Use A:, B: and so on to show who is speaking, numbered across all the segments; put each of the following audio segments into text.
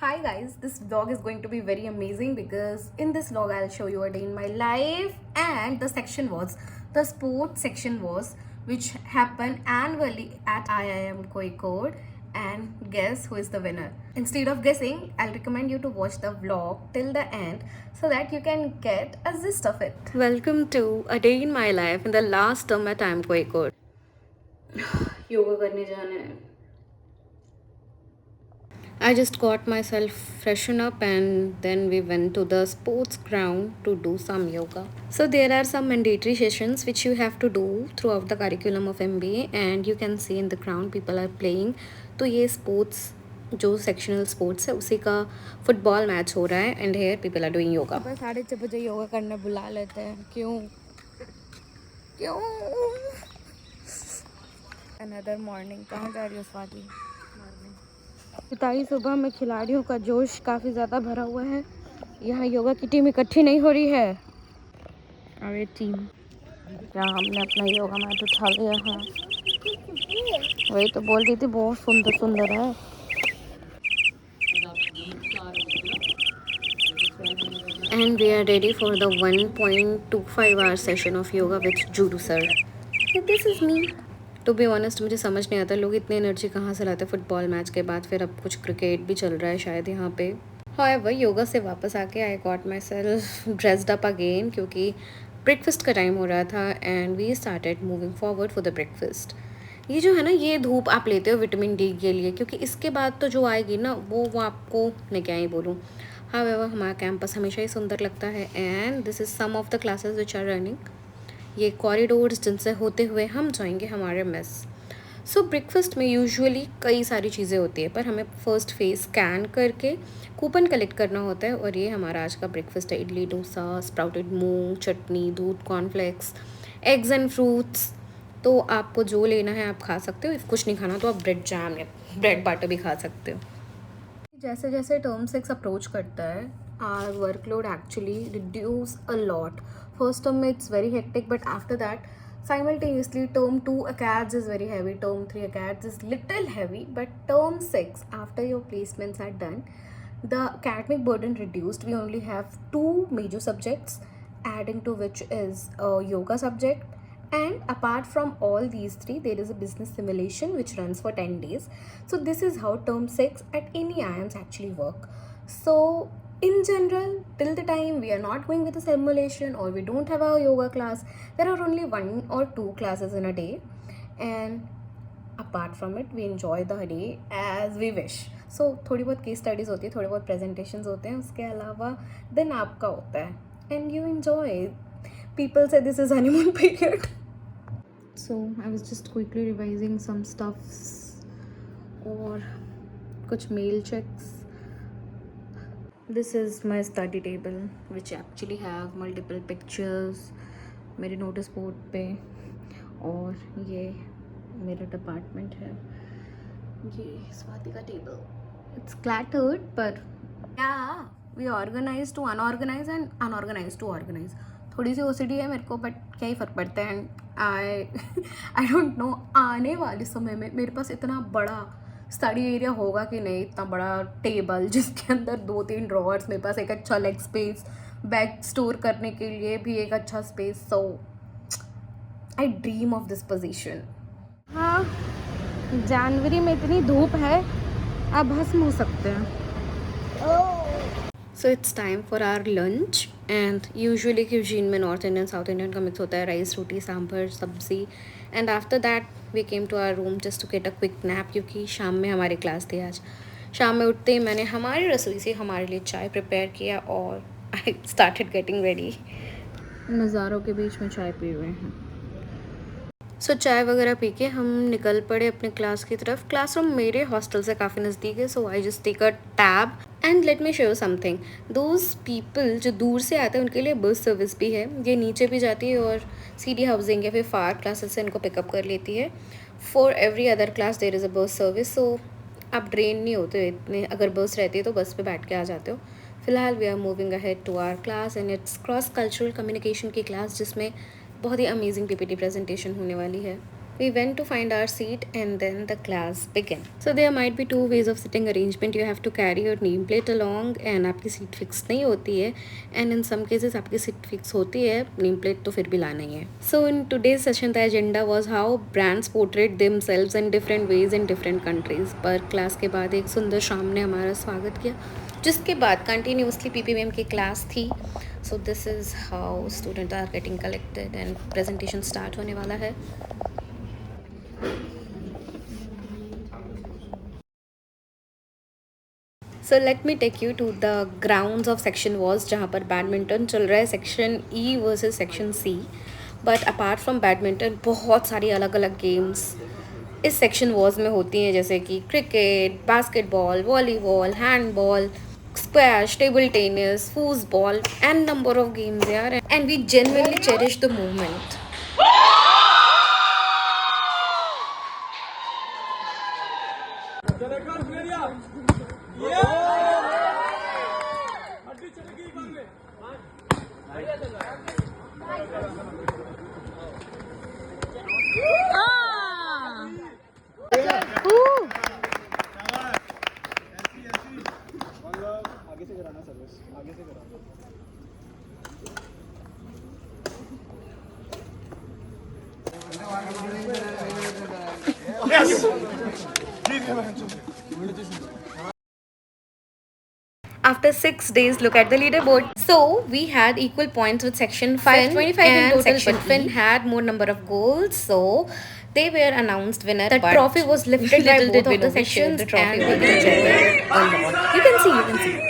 A: Hi guys, this vlog is going to be very amazing because in this vlog I'll show you a day in my life, and the sports section was which happened annually at IIM Kozhikode, and guess who is the winner. Instead of guessing, I'll recommend you to watch the vlog till the end so that you can get a gist of it. Welcome to a day in my life in the last term at IIM Kozhikode. Yoga करने जाना है. I just got myself freshen up and then we went to the sports ground to do some yoga. So there are some mandatory sessions which you have to do throughout the curriculum of MBA, and you can see in the ground people are playing. तो ये sports जो sectional sports है उसी का football match हो रहा है and here people are doing yoga. 6:30 yoga करने बुला लेते हैं. क्यों क्यों अनदर मॉर्निंग. कहाँ जा रही हो स्वाति? ताई सुबह में खिलाड़ियों का जोश काफ़ी ज़्यादा भरा हुआ है. यहाँ योगा की टीम इकट्ठी नहीं हो रही है. अरे टीम यहाँ हमने अपना योगा मैट उठा लिया है. वही तो बोल रही थी, बहुत सुंदर सुंदर है. And we are ready for the 1.25 hour session of yoga with Judu sir. This is me. To be honest मुझे समझ नहीं आता लोग इतनी एनर्जी कहाँ से लाते. फुटबॉल मैच के बाद फिर अब कुछ क्रिकेट भी चल रहा है शायद यहाँ पे. हाउएवर योगा से वापस आके I got myself dressed up again क्योंकि ब्रेकफास्ट का टाइम हो रहा था and we started moving forward for the breakfast. ये जो है ना, ये धूप आप लेते हो विटामिन डी के लिए, क्योंकि इसके बाद तो जो आएगी ना वो आपको मैं क्या ही बोलूँ. हाउएवर हमारा कैंपस हमेशा ही सुंदर लगता है and this is some of the classes which are running. ये कॉरिडोर्स जिनसे होते हुए हम जाएंगे हमारे मेस. सो ब्रेकफास्ट में यूजुअली कई सारी चीज़ें होती है, पर हमें फ़र्स्ट फेस स्कैन करके कूपन कलेक्ट करना होता है. और ये हमारा आज का ब्रेकफास्ट है. इडली डोसा, स्प्राउटेड मूंग, चटनी, दूध, कॉर्नफ्लेक्स, एग्स एंड फ्रूट्स. तो आपको जो लेना है आप खा सकते हो. इफ़ कुछ नहीं खाना तो आप ब्रेड जैम या ब्रेड बाटर भी खा सकते हो. जैसे जैसे टर्म 6 अप्रोच करता है are workload actually reduce a lot. First term में it's very hectic, but after that simultaneously term 2 acads is very heavy, term 3 acads is little heavy, but term 6 after your placements are done the academic burden reduced. We only have 2 major subjects, adding to which is a yoga subject, and apart from all these 3 there is a business simulation which runs for 10 days. So this is how term 6 at any IIMs actually work. So in general, till the time we are not going with a simulation or we don't have a yoga class, there are only 1 or 2 classes in a day, and apart from it we enjoy the day as we wish. So थोड़ी बहुत case studies होती है, थोड़े बहुत presentations होते हैं, उसके अलावा दिन आपका होता है and you enjoy. People say this is honeymoon period. So I was just quickly revising some stuffs और कुछ mail checks. This is my study table which actually have multiple pictures मेरे नोटिस बोर्ड पे. और ये मेरा department है. ये स्वाति का टेबल. इट्स क्लैटर्ड पर या we organise to unorganise and unorganise to organise. थोड़ी सी ओसीडी है मेरे को, बट क्या ही फ़र्क पड़ता है. एंड आई डोंट नो आने वाले समय में मेरे पास इतना बड़ा स्टडी एरिया होगा कि नहीं. इतना बड़ा टेबल जिसके अंदर 2-3 ड्रॉअर्स, मेरे पास एक अच्छा लेग स्पेस, बैग स्टोर करने के लिए भी एक अच्छा space. So I dream of this position. हाँ, जनवरी में इतनी धूप है आप भस्म हो सकते हैं. So it's time for our lunch and usually cuisine में नॉर्थ इंडियन साउथ इंडियन का मिक्स होता है. राइस, रोटी, सांभर, सब्जी. And after that we came to our room just to get a quick nap क्योंकि शाम में हमारी क्लास थी आज. शाम में उठते ही मैंने हमारी रसोई से हमारे लिए चाय प्रिपेयर किया और आई स्टार्टेड गेटिंग रेडी. नज़ारों के बीच में चाय पी रहे हैं. सो चाय वगैरह पी के हम निकल पड़े अपने क्लास की तरफ. क्लासरूम मेरे हॉस्टल से काफ़ी नज़दीक है, so I just take a tab and let me show something. Those people जो दूर से आते हैं उनके लिए बस सर्विस भी है. ये नीचे भी जाती है और सीडी हाउसिंग या फिर फार क्लासेस से इनको पिकअप कर लेती है. For every other class there is a bus service. सो आप ड्रेन नहीं होते इतने. अगर बस रहती है तो बस पे बैठ के आ जाते हो. फ़िलहाल we are moving ahead to our class and it's cross cultural communication की क्लास जिसमें बहुत ही अमेजिंग पीपीटी प्रेजेंटेशन होने वाली है. We went to find our seat and then the class began. So there might be two ways of sitting arrangement. You have to carry your nameplate along and आपकी seat fix नहीं होती है, and in some cases आपकी seat fix होती है, nameplate तो फिर भी लाना ही है. So in today's session the agenda was how brands portrayed themselves in different ways in different countries. पर क्लास के बाद एक सुंदर शाम ने हमारा स्वागत किया, जिसके बाद कंटिन्यूसली पीपी मैम की क्लास थी. So this is how student are getting collected and presentation start होने वाला है. So let me take you to the grounds of section was, जहाँ पर बैडमिंटन चल रहा है, section E versus section C. But apart from badminton बहुत सारी अलग अलग गेम्स इस सेक्शन वॉज में होती हैं, जैसे कि cricket, basketball, volleyball, handball, squash, table tennis, foosball, and number of games यार. And we genuinely cherish the moment. After 6 days, look at the leaderboard. So we had equal points with section 5, 25 in total, section but Finn had more number of goals, so they were announced winner. The trophy was lifted by both of the sections, the trophy and we enjoyed a lot. You can see.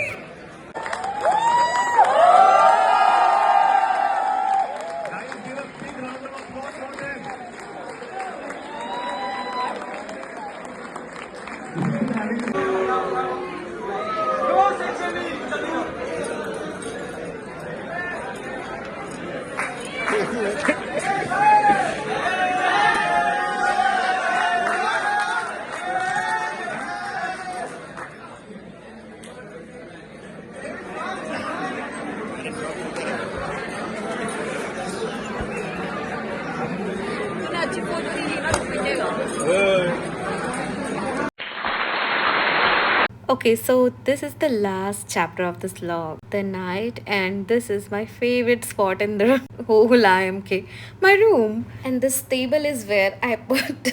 A: Okay, so this is the last chapter of this vlog, the night, and this is my favorite spot in the whole IMK, my room. And this table is where I put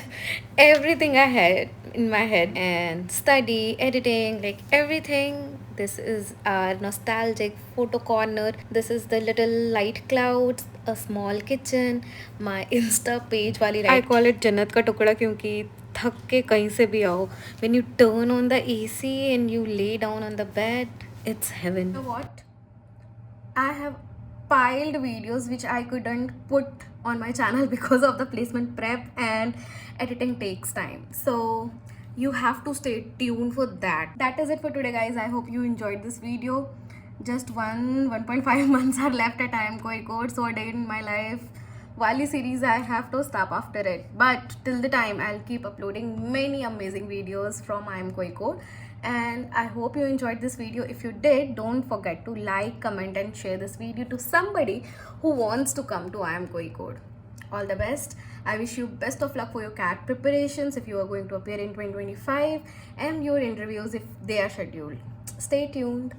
A: everything I had in my head and study, editing, like everything. This is our nostalgic photo corner. This is the little light clouds, a small kitchen, my Insta page wali. I call it Jannat ka tukda kyunki थक के कहीं से भी आओ, when you turn on the AC and you lay down on the bed, it's heaven. You know what? I have piled videos which I couldn't put on my channel because of the placement prep and editing takes time. So you have to stay tuned for that. That is it for today, guys. I hope you enjoyed this video. Just 1.5 months are left at I Am Kozhikode, so a day in my life. Wali series I have to stop after it, but till the time I'll keep uploading many amazing videos from I Am Kozhikode, and I hope you enjoyed this video. If you did, don't forget to like, comment and share this video to somebody who wants to come to I Am Kozhikode. All the best. I wish you best of luck for your CAT preparations if you are going to appear in 2025 and your interviews if they are scheduled. Stay tuned.